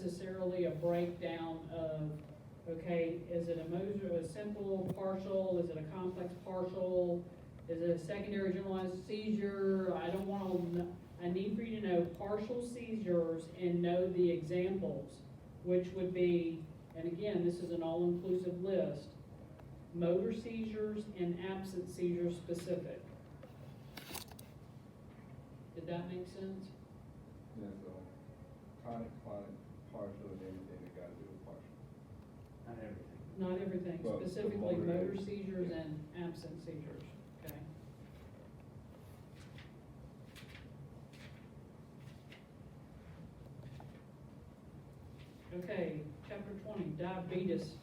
necessarily a breakdown of, okay, is it a simple partial, is it a complex partial, is it a secondary generalized seizure? I don't wanna, I need for you to know partial seizures and know the examples, which would be, and again, this is an all-inclusive list, motor seizures and absent seizures specific. Did that make sense? Yeah, so tonic, clonic, partial, and everything that gotta do with partial. Not everything. Not everything, Well, the specifically motor- motor seizures yeah. and absent seizures, okay? Okay, chapter 20, diabetes.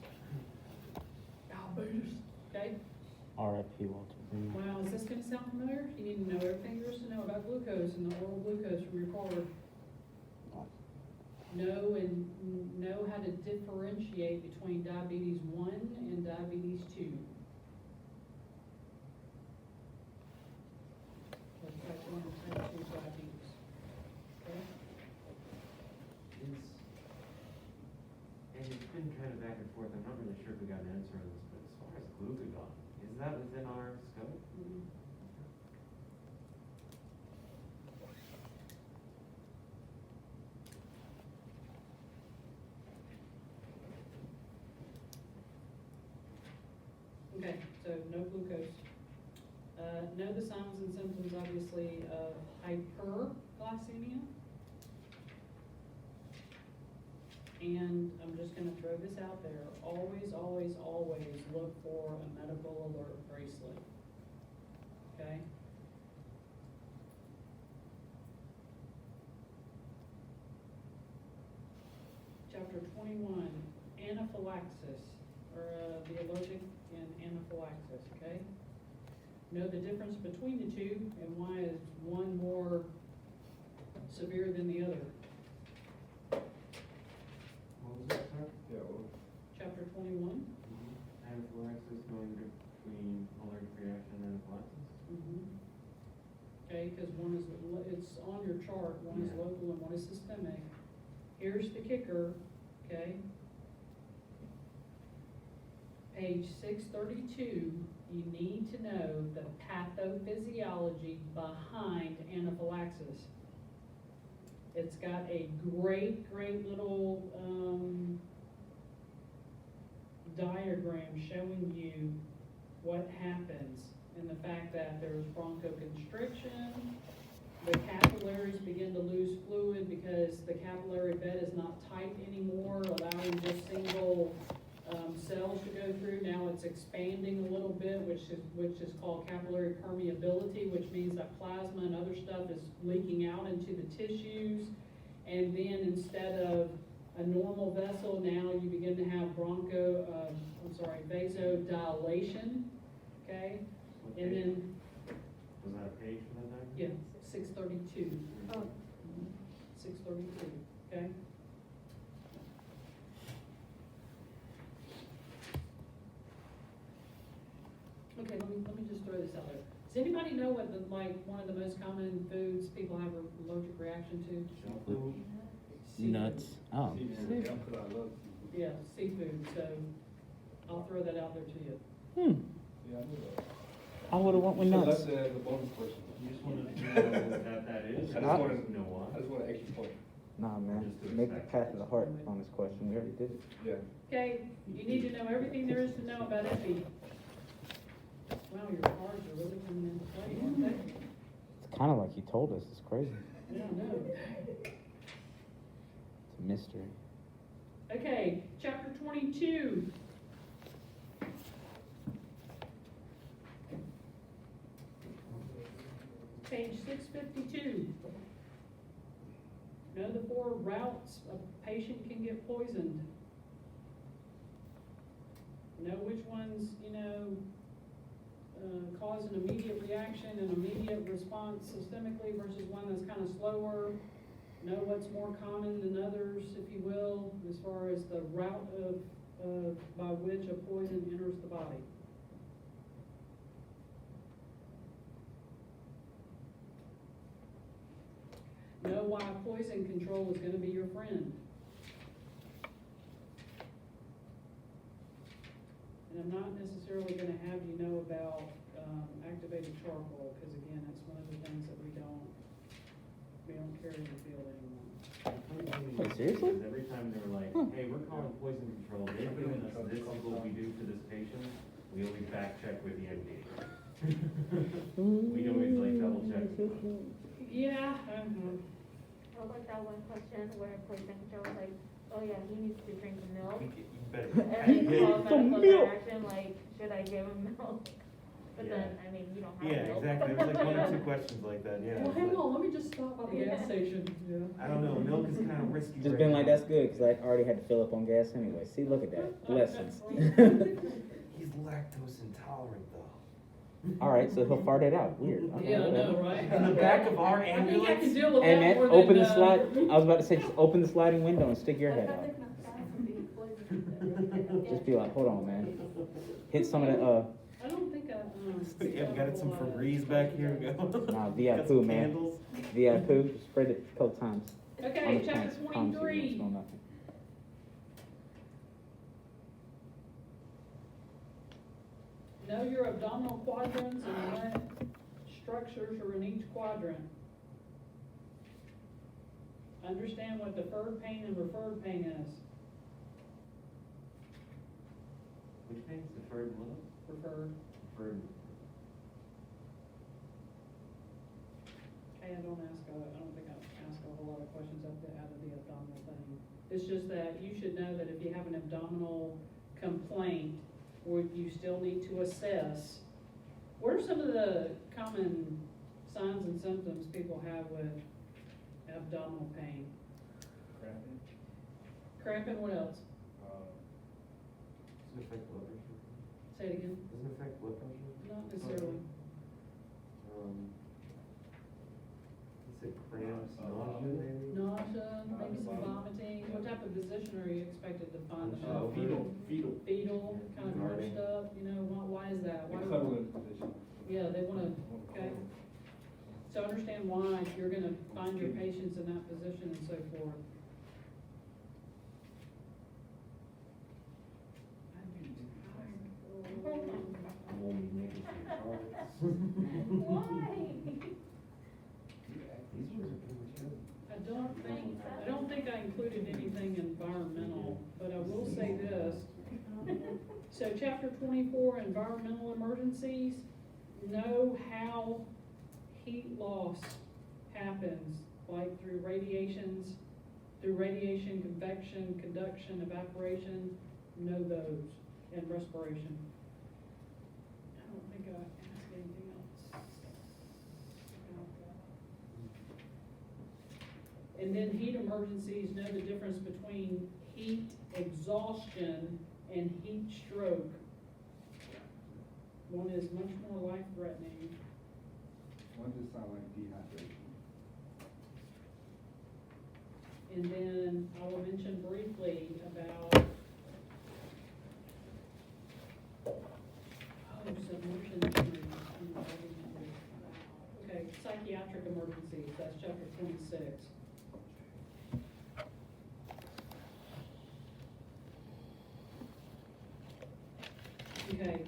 Diabetes, okay? R.I.P. Walter. Wow, is this gonna sound familiar? You need to know everything there is to know about glucose and the oral glucose from your card. Know how to differentiate between diabetes 1 and diabetes 2. That's type 1 and type 2 diabetes. Okay? And it's been kind of back and forth, I'm not really sure if we got an answer on this, but as far as glucagon, is that within our scope? Mhm. Okay, so no glucose. Know the signs and symptoms, obviously, of hyperglycemia. And I'm just gonna throw this out there, always, always, always look for a medical alert bracelet, okay? Chapter 21, anaphylaxis, or the allergic and anaphylaxis, okay? Know the difference between the two and why is one more severe than the other. What was it, sir? Yeah, well, Chapter 21. Anaphylaxis, knowing the difference between allergic reaction and anaphylaxis? Okay, because one is, it's on your chart, one is Yeah. local and one is systemic. Here's the kicker, okay? Page 632, you need to know the pathophysiology behind anaphylaxis. It's got a great, great little, diagram showing you what happens in the fact that there's bronchoconstriction, the capillaries begin to lose fluid because the capillary bed is not tight anymore, allowing just single cells to go through. Now it's expanding a little bit, which is called capillary permeability, which means that plasma and other stuff is leaking out into the tissues. And then instead of a normal vessel, now you begin to have vasodilation, okay? What And page? then, Was that a page for that diagram? yeah, 632. 632, okay? Okay, let me just throw this out there. Does anybody know what one of the most common foods people have an allergic reaction to? Shellfish? Seafood. Nuts. Oh. seafood, yeah, 'cause I love seafood. Yeah, seafood, so I'll throw that out there to you. Yeah, I knew that. I would've went with So nuts. that's the bonus question. You just wanted to know what that is? I just Huh? wanted, Know why? I just want an extra point. Nah, man. Just to Make the expect. path of the heart on this question. We already did it. Yeah. Okay, you need to know everything there is to know about epi. Wow, your cards are really coming into play, aren't they? It's kind of like you told us. It's crazy. Yeah, I know. It's a mystery. Okay, chapter 22. Page 652. Know the 4 routes a patient can get poisoned. Know which ones, cause an immediate reaction and immediate response systemically versus one that's kind of slower. Know what's more common than others, if you will, as far as the route by which a poison enters the body. Know why poison control is going to be your friend. I'm not necessarily gonna have you know about, activated charcoal, cause again, it's one of the things that we don't carry in the field anymore. Wait, seriously? Because every time they were like, hey, we're calling poison control, they've given us this is what we do for this patient, we always back check with the MD. We always like double check. Yeah, What about that one question where poison control was like, oh yeah, he needs to drink milk? You better. And then call medical interaction, like, should I give him milk? But Yeah. then, I mean, you don't have Yeah, milk. exactly, there was like one or two questions like that, yeah. well, It's hang like- on, let me just stop by the gas station, I don't know, milk is kind of risky Just right been like, now. that's good, cause I already had to fill up on gas anyway. See, look at that. Blessings. He's lactose intolerant though. Alright, so he'll fart it out. Weird. Okay, Yeah, I know, whatever. right? In the back of our I think I can ambulance? deal with Hey that man, more open than, the slide, I was about to say, just open the sliding window and stick your head out. Just be like, hold on, man. Hit some of the, I don't think I, Yeah, we got some Febreze back here, we got. Nah, got VI some poo, man. candles. VI poo, spread it a couple times. Okay, On the chapter plants, promise you, you won't 23. smell nothing. Know your abdominal quadrants and what structures are in each quadrant. Understand what deferred pain and referred pain is. Which pain's deferred what? Referred. Deferred. Okay, I don't think I ask a whole lot of questions out of the abdominal thing. It's just that you should know that if you have an abdominal complaint, or you still need to assess, what are some of the common signs and symptoms people have with abdominal pain? Cramping, Cramping, what else? Does it affect blood pressure? Say it again. Does it affect blood pressure? Not necessarily. Is it cramps, nausea maybe? Nausea, maybe some vomiting. What type of position are you expected to find them in? fetal, Fetal, kind of Guarding. hunched up, you know, why is that? the Why? cuddling position. Yeah, they wanna, okay. So understand why you're gonna find your patients in that position and so forth. I'm only making some charts. Why? These ones are pretty much good. I don't think I included anything environmental, but I will say this. So chapter 24, environmental emergencies, know how heat loss happens, like through radiation, convection, conduction, evaporation, know those, and respiration. I don't think I asked anything else about that. And then heat emergencies, know the difference between heat exhaustion and heat stroke. One is much more life-threatening. One just sound like dehydration. And then I will mention briefly about, submersion. Okay, psychiatric emergencies, that's chapter 26. Okay,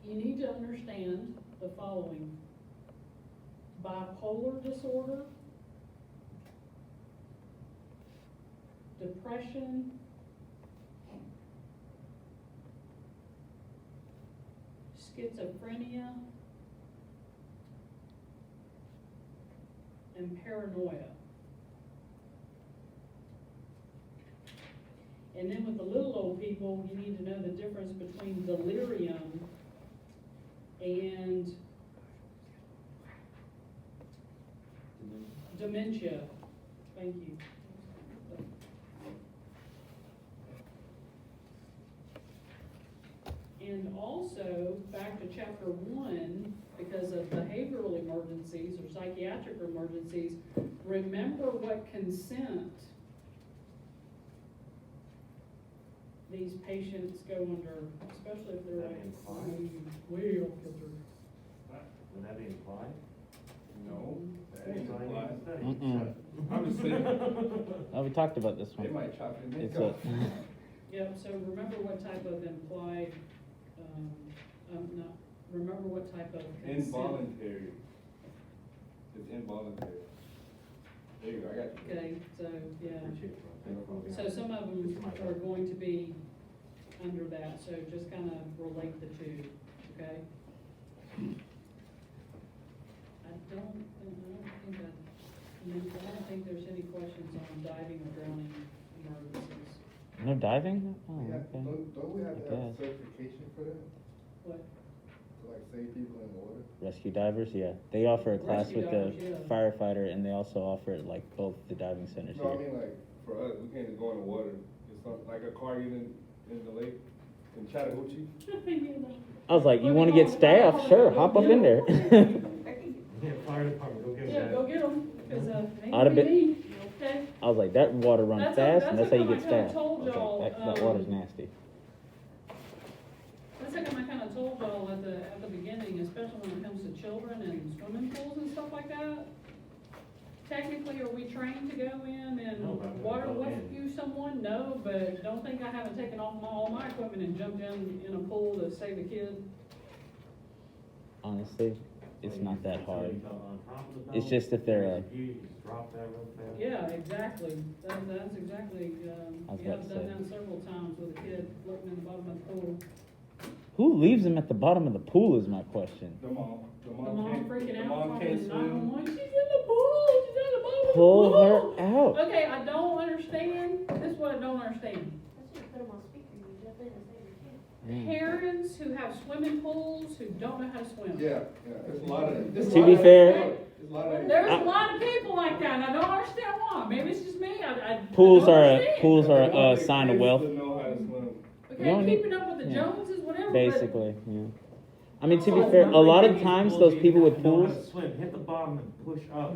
you need to understand the following. Bipolar disorder, depression, schizophrenia, and paranoia. And then with the little old people, you need to know the difference between delirium and dementia. Thank you. And also, back to chapter 1, because of behavioral emergencies or psychiatric emergencies, remember what consent these patients go under, especially if they're That like implied? way off kilter. Would that be implied? No, that ain't Study, applied. study. Mm-mm. I'm just saying, Oh, we talked about this they one. might chop your neck It's off. Yep, so remember what type of implied, not, remember what type of consent. Involuntary. It's involuntary. There you go, I got you. Okay, so, yeah, Appreciate it, bro. Thank you. so some of them are going to be under that, so just kind of relate the two, okay? I don't think there's any questions on diving or drowning emergencies. No diving? Oh, Yeah, okay. don't we have to I have guess. certification for that? What? To like save people in the water? Rescue divers, yeah. They offer a class Rescue with divers, the yeah. firefighter, and they also offer it like both the diving centers No, I here. mean like, for us, we can't just go in the water. It's something, like a car getting in the lake in Chattahoochee. I was like, you want to get staff? Sure, hop up in there. Yeah, fire department, go get Yeah, that. go get them, because, I'd have been- me, okay? I was like, that water runs That's fast, a- and that's that's how you a get kind of staff. told I was y'all, like, that water's nasty. That's like I kind of told y'all at the beginning, especially when it comes to children and swimming pools and stuff like that. Technically, are we trained to go in No, and but I'm water gonna go in. rescue someone? No, but don't think I haven't taken off all my equipment and jumped in a pool to save a kid. Honestly, it's not that hard. On top of the It's boat, just if they're, You just drop that real fast. Yeah, exactly. That's exactly, I was yeah, about I've to done say. that several times with a kid floating in the bottom of the pool. Who leaves them at the bottom of the pool is my question. The mom The mom can't, freaking the out, mom calling can't swim. 911, she's in the pool, she's in the bottom of the Pull pool. her out. Okay, I don't understand, this is what I don't understand. Let's just put them on speaker, you jump in and save your kid. Mm. Parents who have swimming pools who don't know how to swim. Yeah, there's a lot of. there's a To lot be of- fair- There's a lot of. There's a lot of people like that, and I don't understand why, maybe it's just me, I Pools don't are understand. pools are They want a their sign of kids wealth, to know how to swim. Okay, You don't need- keeping up with the yeah. Joneses, whatever, but. basically. Yeah. I mean, to be fair, a lot of times those people with Know how to pools, swim, hit the bottom and push up.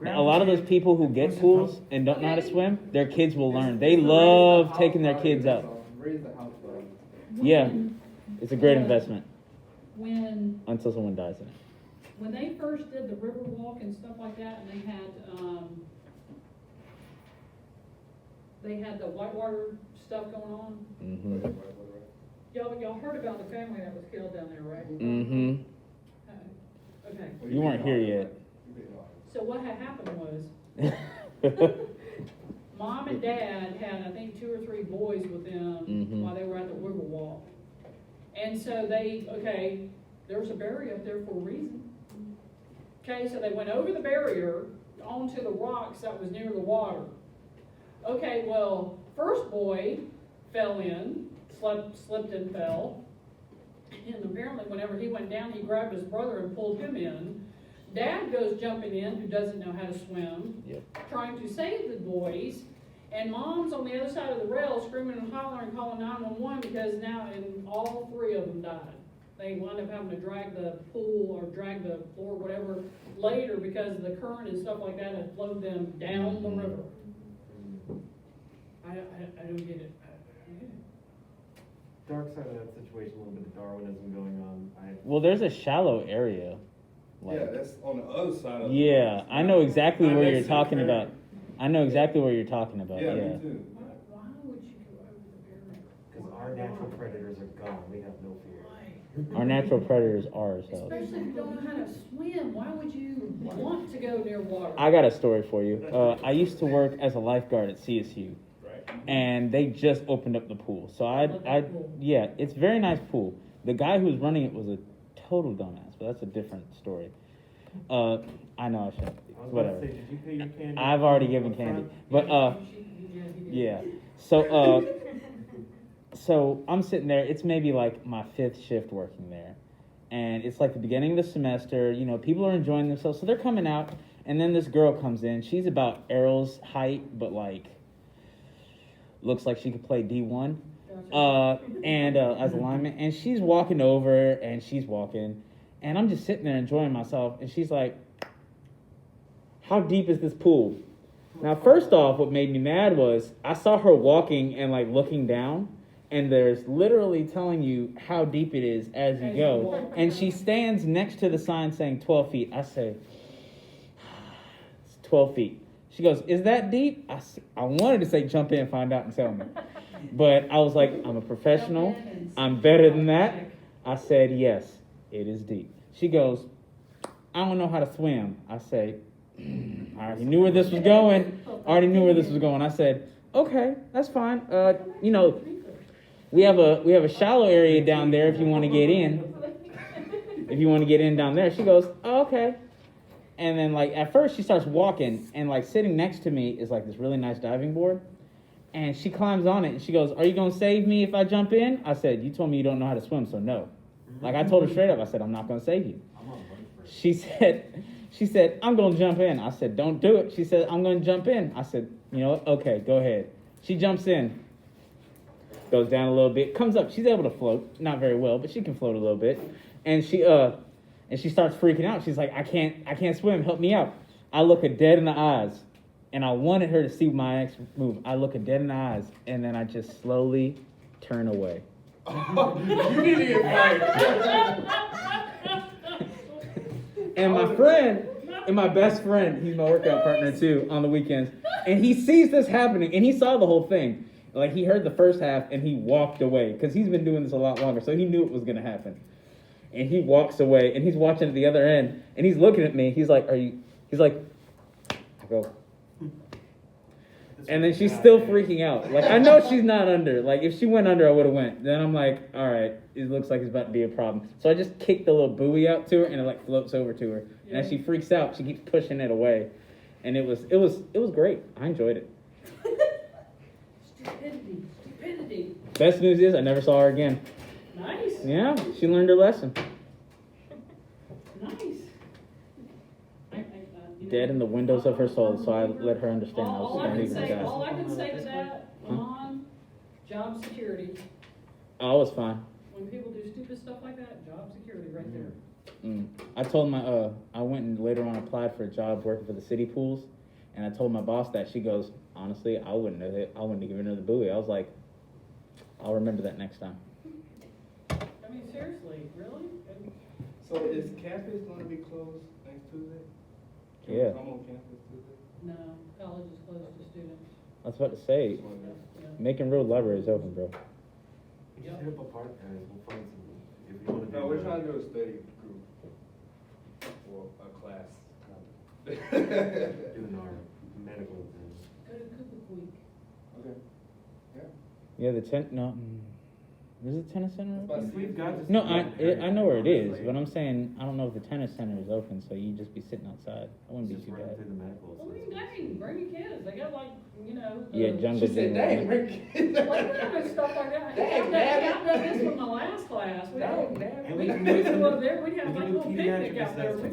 a lot of those people who get pools and don't know how to swim, their kids will learn. They love taking their kids out. Raise the house value. Yeah, it's a great investment When until someone dies in it. when they first did the river walk and stuff like that, and they had the whitewater stuff going on, Mm-hmm. y'all heard about the family that was killed down there, right? Mm-hmm. Okay, You weren't here yet. so what had happened was, mom and dad had, I think, 2 or 3 boys with them Mhm. while they were at the river walk. And so there's a barrier up there for a reason. Okay, so they went over the barrier onto the rocks that was near the water. Okay, well, first boy fell in, slipped and fell. And apparently whenever he went down, he grabbed his brother and pulled him in. Dad goes jumping in, who doesn't know how to swim, Yep. trying to save the boys. And mom's on the other side of the rail screaming and hollering, calling 911 because now, and all 3 of them died. They wound up having to drag the pool or drag the floor, whatever, later because the current and stuff like that had flowed them down the Mhm. river. I don't get it. I don't get it. Dark side of that situation, a little bit of Darwinism going on. Well, there's a shallow area. Yeah, that's on the other side of. Yeah, I know exactly Not where next you're to the talking ferry. about. I know exactly what you're talking about. Yeah, Yeah. me too. Why would you go over the barrier? Because our natural predators are gone, we have no fear. Our natural predators are ourselves. Especially if you don't know how to swim, why would you want to go near water? I got a story for you. I used to work as a lifeguard at CSU, Right. and they just opened up the pool. So yeah, it's a very nice pool. The guy who was running it was a total dumbass, but that's a different story. I know I shouldn't. I was about to Whatever. say, did you pay your candy? I've already given up front? candy, but He did. yeah. So I'm sitting there. It's maybe like my 5th shift working there, and it's like the beginning of the semester. You know, people are enjoying themselves, so they're coming out. And then this girl comes in. She's about Errol's height, but like looks like she could play D1. And as a lineman, and she's walking over, and she's walking, and I'm just sitting there enjoying myself, and she's like, "How deep is this pool?" Now, first off, what made me mad was I saw her walking and like looking down, and there's literally telling you how deep it is as you As you go, walk. and she stands next to the sign saying 12 feet. I say, it's 12 feet. She goes, "Is that deep?" I wanted to say jump in and find out and tell me. But I was like, I'm a professional. I'm better than that. I said, yes, it is deep. She goes, I don't know how to swim. I say, I already knew where this was going. I said, okay, that's fine. You know, we have a shallow area down there if you want to get in. If you want to get in down there. She goes, oh, okay. And then like at first she starts walking, and like sitting next to me is like this really nice diving board. And she climbs on it and she goes, are you gonna save me if I jump in? I said, you told me you don't know how to swim, so no. Like I told her straight up, I said, I'm not gonna save you. I'm on one first. She said, I'm gonna jump in. I said, don't do it. She said, I'm gonna jump in. I said, you know what? Okay, go ahead. She jumps in, goes down a little bit, comes up. She's able to float, not very well, but she can float a little bit. And she starts freaking out. She's like, I can't swim. Help me out. I look her dead in the eyes, and I wanted her to see my next move. I look her dead in the eyes, and then I just slowly turn away. You need to get fired. And my friend, and my best friend, he's my workout partner too, on the weekends. And he sees this happening, and he saw the whole thing. Like, he heard the first half, and he walked away, because he's been doing this a lot longer, so he knew it was going to happen. And he walks away, and he's watching at the other end, and he's looking at me. He's like, he's like, I go. And then she's still freaking out. Like, I know she's not under. Like, if she went under, I would have went. Then I'm like, all right, it looks like it's about to be a problem. So I just kick the little buoy out to her, and it like floats over to her. And as she freaks out, she keeps pushing it away. And it was great. I enjoyed it. Stupidity. Best news is I never saw her again. Nice. Yeah, she learned her lesson. Nice. Dead in the windows of her soul, so I let her understand I was All I going to can leave say, her guys. all I can say to that, Lamont, job security. Oh, it was fine. When people do stupid stuff like that, job security right there. I told I went and later on applied for a job working for the city pools, and I told my boss that. She goes, honestly, I wouldn't have given her the buoy. I was like, I'll remember that next time. I mean, seriously, really? So is campus gonna be closed next Tuesday? Can Yeah. we come on campus Tuesday? No, college is closed to students. I was about to say, Just wondering. Yeah. Macon Road Library is open, bro. We just hit up a park, guys, we'll find some, if you wanna do. No, we're the- trying to do a study group or a class. Doing our medical thing. Go to Cooper Week. Okay. Yeah, is the tennis center But open? We've got this. No, I know where it is, but I'm saying, I don't know if the tennis center is open, so you'd just be sitting outside. That wouldn't be Just too run bad. through the medical. Well, I mean, dang, bring your kids. They got like, Yeah, jungle She said, gym. dang, Like, stuff like that. Dang, I've Dad. done this from my last class. Dang, Dad. We'd have like a little picnic out there. pediatric We'd